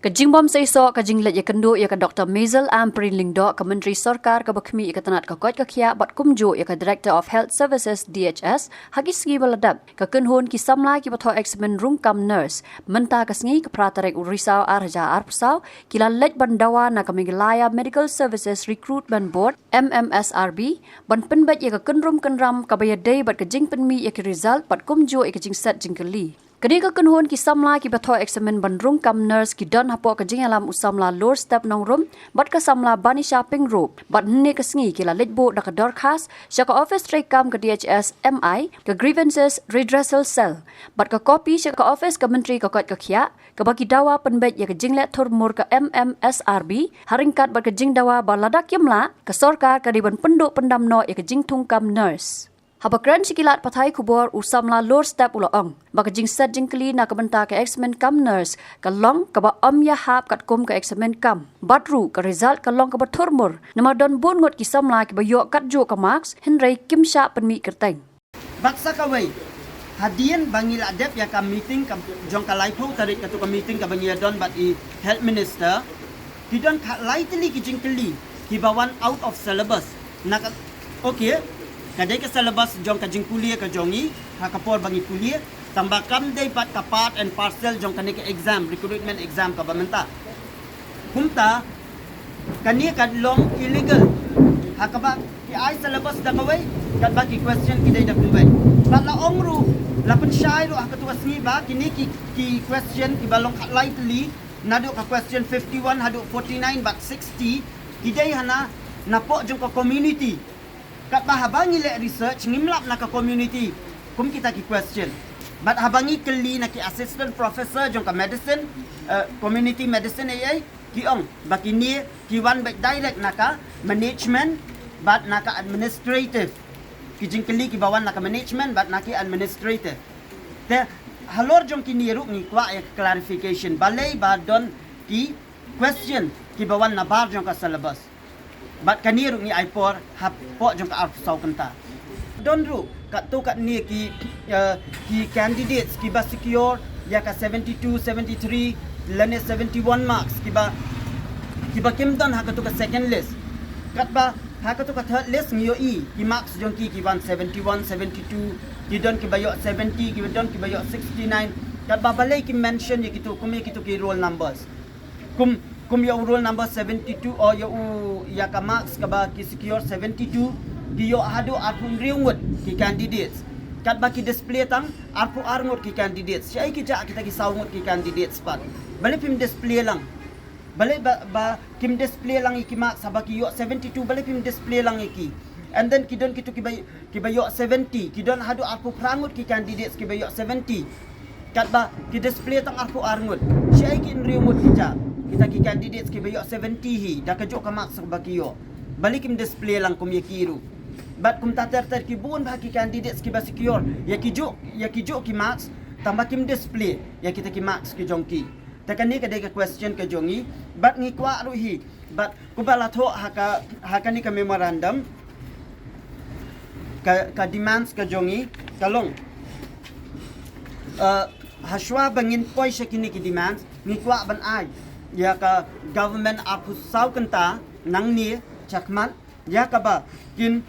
Kajing bom seiso kajing let yakendo ya ka Dr. Maisel Amprin Lingdo ka Menteri Sarkar ka Bakmi ka tanat ka kot ka khia bat kumjo ya ka Director of Health Services DHS hagi sgi baladap ka kunhon ki samla ki batho examen room kam nurse menta ka sngi ka pratarek urisau arja arpsau kila let bandawa na ka Meghalaya Medical Services Recruitment Board MMSRB ban penbat ya ka kunrum kanram ka bayadai bat ka jing penmi ya ki result bat kumjo ya ka jing set jingkali Kini ka kunhon ki samla ki batho examen bandrung kam nurse ki don hapo ka jing alam usamla lower step nong room bat ka samla bani shopping rope bat ne ka sngi ki la letbo da ka dorkas sya ka office tray kam ka DHS MI ka grievances redressal cell bat ka copy sya ka office ka menteri ka kot ka khia ka baki dawa penbet ya ka jing let thurmur ka MMSRB haringkat bat ka jing dawa baladak yamla ka sarkar ka diban penduk pendamno ya ka jing tung kam nurse Habakran sikilat pathai kubor usamla lower step uloong. Baka jing set jingkli na kabenta ka examen kam nurse ka long ka ba ya hap kat kum ka examen kam. Batru ka result ka long ka ba thurmur. Nama don bon ngot ki samla ki ba yo kat jo ka marks henry kim sha penmi kerteng. Baksa kawai hadian bangil adep ya ka meeting ka jong ka laipo tarik ka tu ka meeting ka bangil don but I health minister ki don ka lightly ki jingkli ki bawan out of syllabus. Na okay kadai ka syllabus jong ka jing kuliah ka jongi ha kapor bangi kuliah tambah kam day pat ka part and parcel jong kani ka exam recruitment exam ka bamenta kumta kani ka long illegal ha ka ba ki ai syllabus da kawai kat ba ki question ki day da kumbai ba la ongru la pen shai ro ha ka tuas ni ba kini ki question ki balong lightly nado ka question 51 hado 49 but 60 ki day hana napo jong ka community kat bah habangi le research ngimlap na ka community kum kita ki question but habangi keli na ki assistant professor jong ka medicine community medicine ai ki ong bakini ki one back direct na ka management but na ka administrative ki jing keli ki bawan na ka management but na ki administrative te halor jong ki niru ni kwa clarification balai ba don ki question ki bawan na bar jong ka syllabus Bat kaniruk ni aipor hapo jong ka arpsau kanta. Donru kat tu kat ni ki candidates ki ba secure ya ka 72 73 lane 71 marks ki ba kim don ha ka tu ka second list. Kat ba ha ka tu ka third list ngiyo ki marks jong ki 171 72 ki don ki ba yo 70 ki don ki ba yo 69 kat ba balai ki mention ya kitu ki roll numbers. Kum ya roll number 72 or ya ka marks ka ba ki secure 72 di yo hado arpun riungut ki candidates kat ba ki display tang arpu arngut ki candidates syai ki ja kita ki saungut ki candidates pat bale pim display lang bale ba kim display lang iki marks ba ki yo 72 bale pim display lang iki and then ki don kitu ki ba yo 70 ki don hado arpu prangut ki candidates ki ba yo 70 kat ba ki display tang arpu arngut syai ki riungut ki ja kita ki candidates ki bayo 70 hi da kajo ka marks ba kiyo balik kim display lang kum yakiru bat kum tater ki bun ba ki candidates ki ba secure ya kijo ki marks tambah kim display ya kita ki marks ki jongki takani ka dega question ka jongi bat ngi kwa ru hi bat ku bala tho haka ni ka memorandum ka demands ka jongi kalong haswa bangin poi shakini ki demands ngi kwa ban ai ya ka government apusau kanta nang ni chakman ya ka ba kin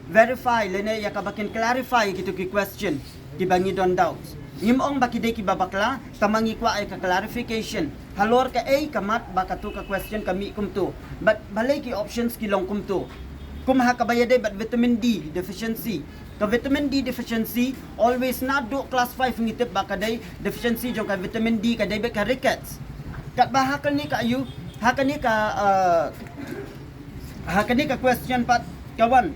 verify lene ya ka ba kin clarify gitu ki question di bangi don doubts ngimong bakide ki babakla tamangi kwa ay ka clarification halor ka ay kamat baka tu ka question kami kumto but balay ki options ki long kumto kum ha ka bayade but vitamin D deficiency ka vitamin D deficiency always not do class 5 ngitip baka day deficiency jong ka vitamin D ka day ka rickets kat bahakal ni ka ayu hakani ka question pat kawan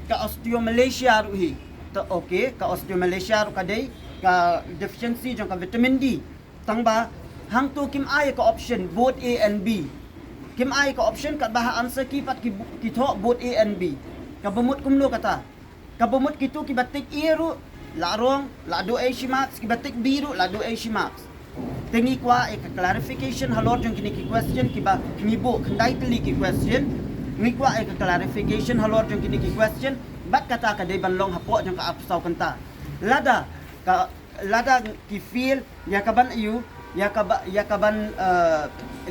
ka osteomalacia ruhi to okay ka osteomalacia ru kadai ka deficiency jong ka vitamin D tangba hang tu kim ay ka option both A and B kim ay ka option kat baha answer ki pat ki tho both A and B ka bumut kumlo kata ka bumut kitu ki batik A ru larong la do A shimax ki batik B ru la do A shimax tingi kwa clarification halor jong kini ki question ki ba ngibo kandai teli ki question ngi kwa clarification halor jong kini ki question bat kata ka dai banlong hapo jong ka apsau kanta lada ki feel ya kaban ayu ya kaban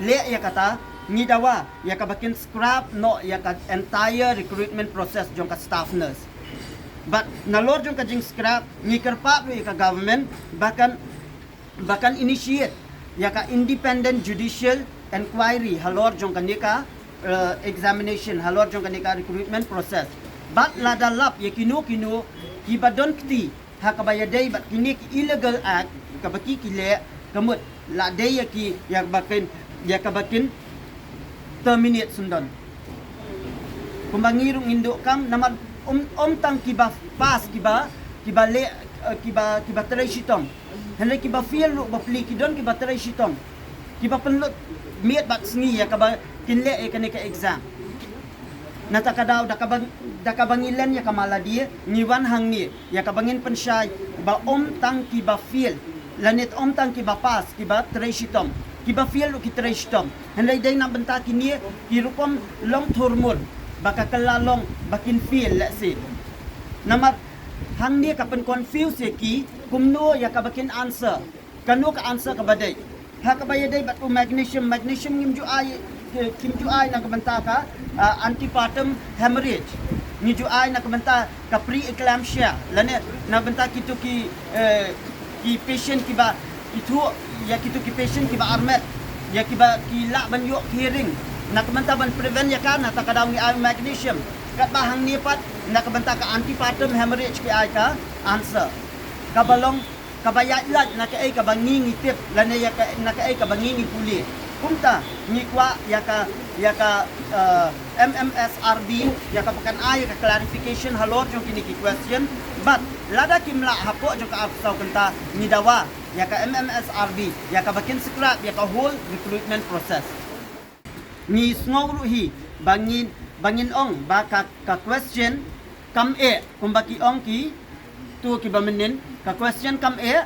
le ya kata ni dawa ya kabakin scrap no ya ka entire recruitment process jong ka staff nurse. But nalor jong ka jing scrap ni kerpa ya ka government bahkan initiate ya ka independent judicial inquiry halor jong ka nika examination halor jong ka nika recruitment process. But ladalap ya kino kibadon kti hakabayadai bat kini illegal act kabaki kile kamut la day ki ya kabakin terminate sundan kumbangirung induk kam nama tang kiba pas kiba le kiba terai shitong hele kiba feel lu bapli kidon kiba terai shitong kiba penlut miat bat sengi ya kaba kinle e kanika exam nata kadau dakabangilan ya kamala dia ngiwan hang ni ya kabangin pensyai ba tang kiba feel lanit tang kiba pas kiba terai shitom kiba feel lu ki terai shitom henlai dai na benta kini kirukom long thormul baka kalalong bakin feel let's say nama hang ni kapan confuse ki kumno ya kabakin answer kanu ka answer ka badai ha ka bayadai bat magnesium ngimju ai na kabenta ka antepartum hemorrhage ngiju ai na kabenta ka pre-eclampsia lane na benta kitu ki patient kiba itu ya kitu ki patient kiba armet ya kiba kila ban yo hearing na kabenta ban prevent ya kan ta kadaw ngi ai magnesium kat bahang ni pat na kabenta ka antepartum hemorrhage ki ai ka answer kabalong kabayat lat na ka ai ka bangi ngitip lane ya ka na ka ai ka bangi ngi puli kumta ngikwa ya ka MMSRB ya ka pakan ay ka clarification halor jong kini ki question but lada kimla hapo jong ka afsaw kanta ni dawa ya ka MMSRB ya ka bakin scrap ya ka whole recruitment process ni snowru hi bangin ong ba ka question kam e kumbaki ong ki tu ki bamenin ka question kam e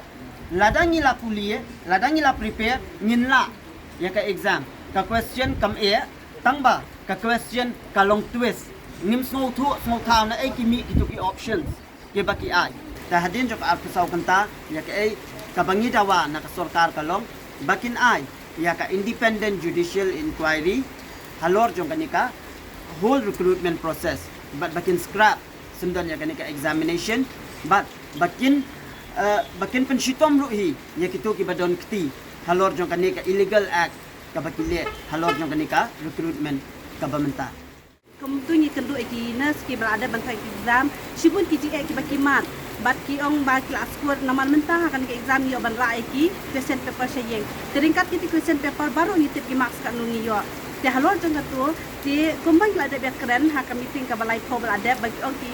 lada ngila kuliah lada ngila prepare nginla ya ka exam ka question kam e tangba ka question ka long twist nim snow town na ay kimi kitu ki options ke baki ay ta hadin jok ap saw kanta ya ka ay kabangi dawa na ka sarkar ka long bakin ay ya ka independent judicial inquiry halor jong kanika whole recruitment process but bakin scrap sundan ya kanika examination but bakin penshitom ruhi ya kitu ki badon kti halor jong kanika illegal act kabakile halor jong kanika recruitment kabamenta kemudian kendu ki nas ki berada bantai exam sibun ki ki bakimat bat ki ong ba kelas score naman mentah akan ke exam yo ban rai ki question paper sayeng teringkat ki question paper baru ni tip ki marks kan nungi yo te halor jong tu ti kumbang la de keren ha ka meeting ka balai ko berada bagi ong ki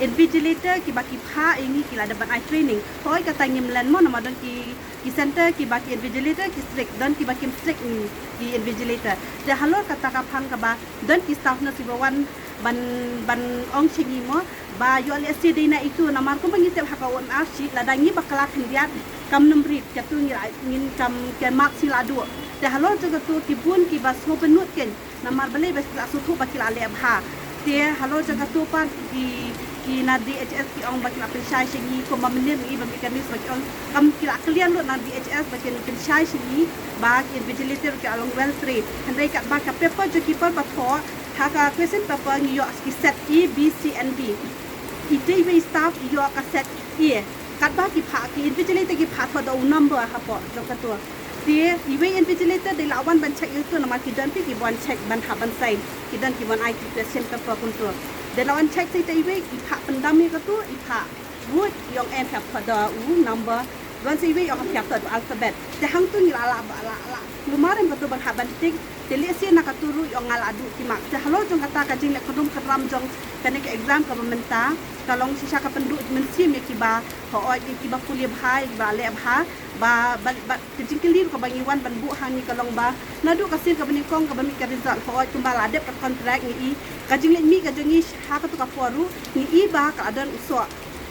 invigilator ki baki pha ingi ki la de ban ai training hoi ka tangim len mo nama don ki center ki baki invigilator ki strict don ki baki strict ni ki invigilator te halor kata ka phang ka ba don ki staff na si bawan ban ong chingi mo ba yo le si dina itu namar ko bangi tep haka on archi la dangi bakala khindiat kam numbrit katu ngin kam ke mak sila du te halor jaga tu ki bun ki bas ho penut ken namar bale bas la su thu bakila le bha te halor jaga tu pan ki na DHS ki ong bakila pensai singi ko mamne ngi ba mekanis baki ong kam kila klian lo na DHS baki pensai singi ba ki vigilator ki along well trained handai ka ba ka paper jo ki par ba tho haka question paper ngi yo ki set E B C and D ite we staff yo ka set E kat ba ki pha ki invigilator ki pha tho do number ha po jo ka tu dia iwe invigilator de lawan ban check itu nama ki dan ki ban check ban ha ban sign ki dan ki ban I question paper pun tu de lawan check sai te iwe ki pha pendam ni ka tu I pha wood yong em ha pha do number wan sai iwe yong ha pha do alphabet de hang tu ni la lumaran ka tu ban ha ban tik telesi nak turu yang ngaladu timak. Halo jong kata kajing lek kodum karam jong kene ke exam ka mementa kalong sisa ka penduk mensim ya kiba ho oi kiba kuliah bhai ba le bha ba kajing kelir ka bangiwan ban bu hani kalong ba nadu kasin ka benikong ka bami ka result ho oi kumbal adep ka kontrak ni kajing lek mi ka jongi ha ka tu ka foru ni ba ka adan uso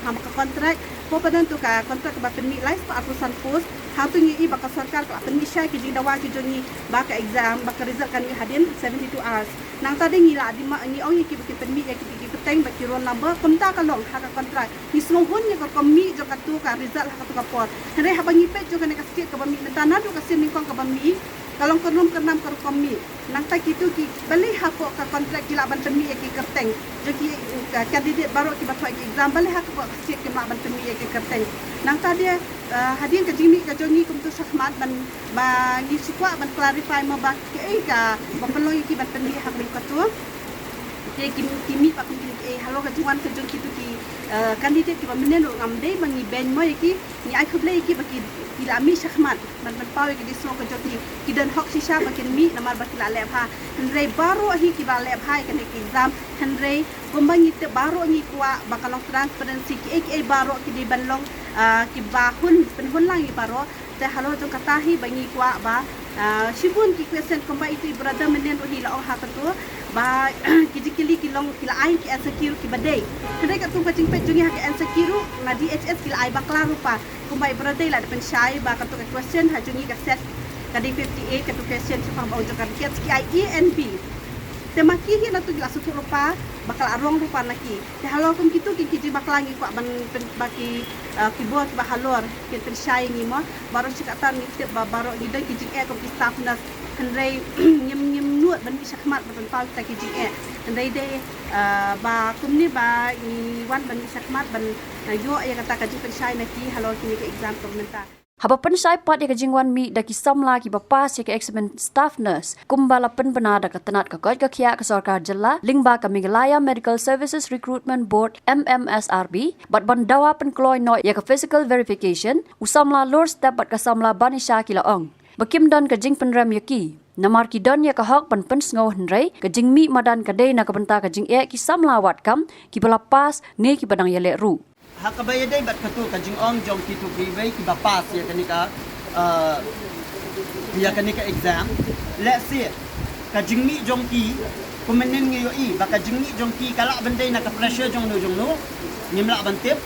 ham ka kontrak po padan tu ka kontrak ba penmi live pa atusan post ha tu ngi ba ka sarkar ka penmi syai ki jing dawa ki jongi ba ka exam ba ka result kan ni hadin 72 hours nang tadi ngi la di ma ngi ong ki penmi ya ki kerteng bagi roll number konta kalong hak kontrak ni selohun ni ko komi jo katu ka result hak tu kapor henry habangi pet jo kana kasih ke bami mentana do kasih mingkong ke bami kalong kenum kenam ke komi nang tak itu ki beli hak ka kontrak ki laban temi ki kerteng jo ki kandidat baru ki batwa ki exam beli hak ko kasih ki laban temi ki kerteng nang ta dia hadian ke jimi ke jongi kum tu sahmat ban ba ngi sukwa ban clarify ma ba ke ka bapelo ki ban temi hak mi katu ke kimi pa kum ki halo ka juan ke jong kitu ki kandidat ki bamene no ngamde bangi ben mo ki ni ai khuble ki baki ila mi sahmat ban paw ki di so ke joti ki dan hok sisa baki mi namar baki la le ha henry baro hi ki ba le ha ke exam henry gombangi te baro ni kwa bakalong transparency ki baro ki di banlong ki ba hun penhun lang ki baro te halo jong kata hi bangi kwa ba shibun ki question komba itu brother menen ro hi la oh ha tu ba kijikili kilong kila ai ki insecure ki badai henry ka tu kacing pet jungi ha ki insecure na DHS kila ai ba klaro pa kumbai brother la depan syai ba ka tu question ha jungi ka set ka di 58 ka tu question siapa ba unjuk kan kiat ki ai ENB temaki hi na tu gila sutu rupa bakal arong rupa naki te halo kum kitu ki kiji baklangi kwa ban baki keyboard ba halor ki pen syai ni mo baro sikatan ni te ba baro ni dan kiji kum ki staff nas henry nyem nuat ban bisa khmat ban pau ta kiji henry de ba kum ni ba i wan ban bisa khmat ban yo ya kata kaji pen syai naki halo kini ke exam komentar Haba pensai pat ya kajingwan mi da ki samla ki bapas ya ke examen staff nurse kumbala pen bana da katanat ka koj ka khia ka sarkar jilla lingba ka Meghalaya Medical Services Recruitment Board MMSRB bat ban dawa pen kloy no ya ka physical verification usamla lor step bat ka samla banisha ki la ong bakim don ka jing penram ya ki namar ki don ya ka hok pan pen sngo henrei ka jing mi madan ka de na ka banta ka jing ki samla wat kam ki bala pas ne ki badang ya le ru hakabaya day bat katu kajing ong jong kitu priway ki bapas ya kanika exam let's see kajing mi jong ki kumenen ngi yo i ba kajing mi jong ki kala bandai na ka pressure jong no ngimla bantip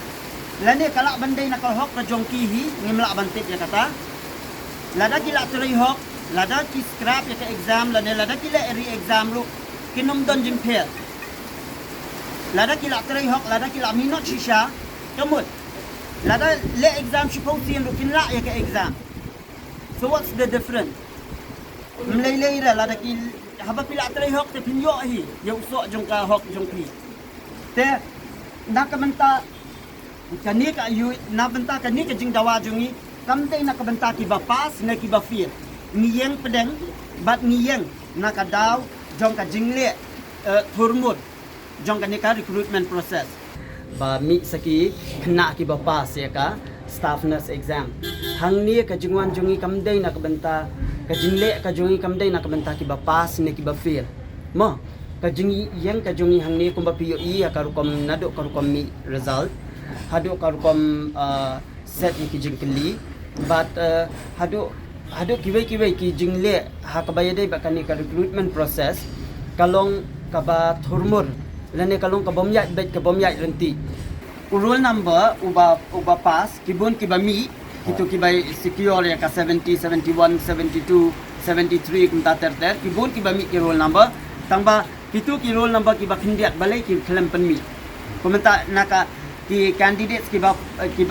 lane kala bandai na ka hok ka jong ki hi ngimla bantip ya kata lada ki la trai hok lada ki scrap ya ka exam lada ki la re exam lu kinum don jing phe lada ki la trai hok lada ki la minot shisha Kamut. Lada le exam supposed to rukin la ya ka exam. So what's the difference? Mlay ra lada ki haba pila trai hok te pinyo hi. Ya usok jong ka hok jong pi. Te nakamanta kani ka yu nabenta kani ka jing dawa jongi kamte nakabenta ki bapas na ki bafir. Ngiyeng pedeng bat ngiyeng nakadaw jong ka jingle thurmut jong ka nika recruitment process. Ba mi saki kena ki bapas ya ka staff nurse exam hang ni ka jingwan jungi kamdai na kabenta ka jingle ka jungi kamdai na kabenta ki bapas ne ki bafil mo ka jingi yang ka jungi hang ni kumba piyo i ya karukom nado karukom mi result hado karukom set ki jingkeli but hado kiwai ki jingle ha kabaya dai ba kani ka recruitment process kalong ka ba thurmur lane kalong ka bomyat bet ka bomyat renti roll number uba pass kibun kibami kitu kibai secure ya ka 70 71 72 73 kunta ter kibun kibami ki roll number tangba kitu ki roll number kiba khindiat balai ki klem penmi komenta naka ki candidates kiba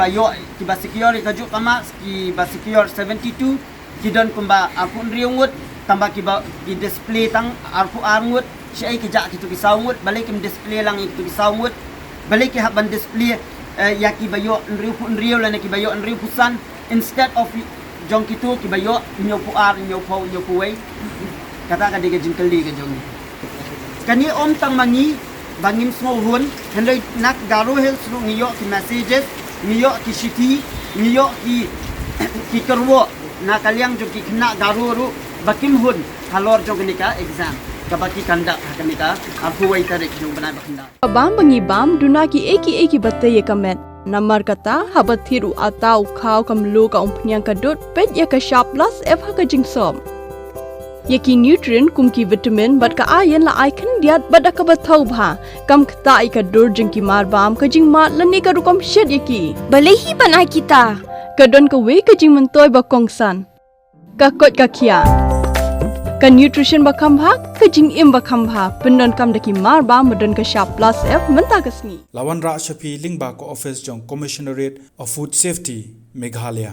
yo kiba secure ka ju kama kiba secure 72 kidon kumba akun riungut tamba kiba ki display tang arfu arngut siya ki jak kitu ki saungut balai ki display lang kitu ki saungut balai ki haban display ya ki bayo nriu la ki bayo nriu pusan instead of jong kitu ki bayo nyo puar nyo puwei kata ka diga jingkeli ka jong kani om tang mangi bangim small hun henloi nak garu hel sru ngiyo ki messages ngiyo ki shiti ngiyo ki kerwo na kaliang jong ki kena garu ru bakim hun halor jong nika exam kabaki kandak hakamita aku wai tarik jong banai bakanda bam bangi bam dunaki eki batte ye kamet namar kata habat thiru atau khau kam lu ka umpnyang ka dot pet ya ka sharp plus f ha ka jingsom yaki nutrient kum ki vitamin bat ka iron la icon diat bat ka bathau bha kam khta ai ka dur jing ki mar bam ka jing ma lani ka rukom shed yaki balehi banai kita ka don ka we ka jing mentoy ba kongsan ka kot ka khia Ka nutrition bakam bha ka jing im bakam bha pendon kam daki mar ba modon ka sharp plus F menta kasni. Lawan Ra Shafi Lingba ko office jong Commissionerate of Food Safety Meghalaya.